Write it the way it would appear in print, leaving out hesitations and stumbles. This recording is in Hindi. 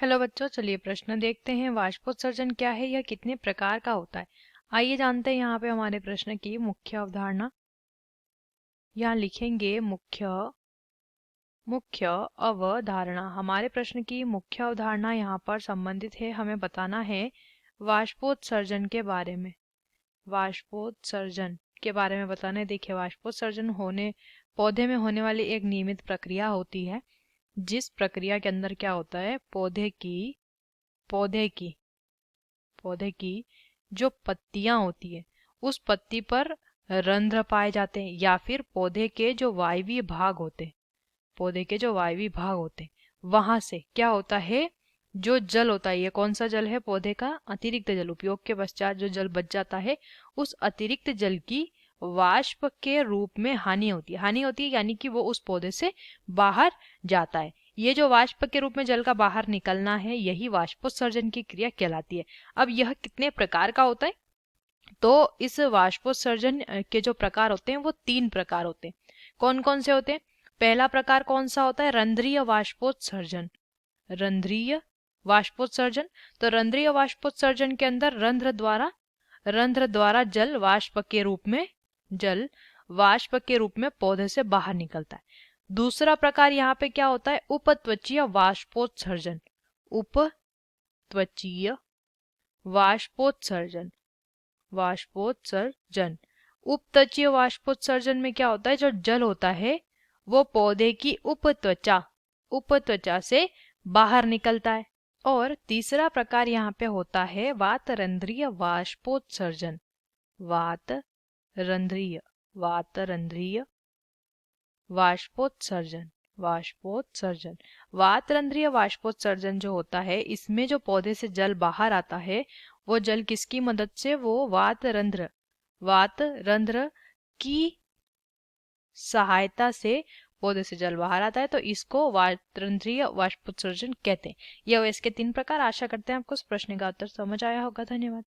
हेलो बच्चों, चलिए प्रश्न देखते हैं। वाष्पोत्सर्जन क्या है, यह कितने प्रकार का होता है? आइए जानते हैं यहाँ पे हमारे प्रश्न की मुख्य अवधारणा। यहाँ लिखेंगे मुख्य अवधारणा। हमारे प्रश्न की मुख्य अवधारणा यहाँ पर संबंधित है, हमें बताना है वाष्पोत्सर्जन के बारे में। वाष्पोत्सर्जन के बारे में बताना है। देखिए, वाष्पोत्सर्जन पौधे में होने वाली एक नियमित प्रक्रिया होती है, जिस प्रक्रिया के अंदर क्या होता है, पौधे की जो पत्तियां होती है उस पत्ती पर रंध्र पाए जाते हैं, या फिर पौधे के जो वायवीय भाग होते हैं वहां से क्या होता है, जो जल होता है, ये कौन सा जल है, पौधे का अतिरिक्त जल, उपयोग के पश्चात जो जल बच जाता है उस अतिरिक्त जल की वाष्प के रूप में हानि होती है, यानी कि वो उस पौधे से बाहर जाता है। ये जो वाष्प के रूप में जल का बाहर निकलना है, यही वाष्पोत्सर्जन की क्रिया कहलाती है। अब यह कितने प्रकार का होता है? तो इस वाष्पोत्सर्जन के जो प्रकार होते हैं वो 3 प्रकार होते हैं। कौन कौन से होते हैं? पहला प्रकार कौन सा होता है? रंध्रीय वाष्पोत्सर्जन। रंध्रीय वाष्पोत्सर्जन। तो रंध्रीय वाष्पोत्सर्जन के अंदर रंध्र द्वारा जल वाष्प के रूप में पौधे से बाहर निकलता है। दूसरा प्रकार यहाँ पे क्या होता है? उपत्वचीय वाष्पोत्सर्जन। उपत्वचीय वाष्पोत्सर्जन। उपत्वचीय वाष्पोत्सर्जन में क्या होता है, जो जल होता है वो पौधे की उपत्वचा से बाहर निकलता है। और तीसरा प्रकार यहाँ पे होता है वातरंध्रीय वाष्पोत्सर्जन। वातरंध्रीय वाष्पोत्सर्जन। वातरंध्रीय वाष्पोत्सर्जन जो होता है, इसमें जो पौधे से जल बाहर आता है वो जल किसकी मदद से? वो वातरंध्र की सहायता से पौधे से जल बाहर आता है, तो इसको वातरंध्रीय वाष्पोत्सर्जन कहते हैं। यह इसके 3 प्रकार। आशा करते हैं आपको इस प्रश्न का उत्तर समझ आया होगा। धन्यवाद।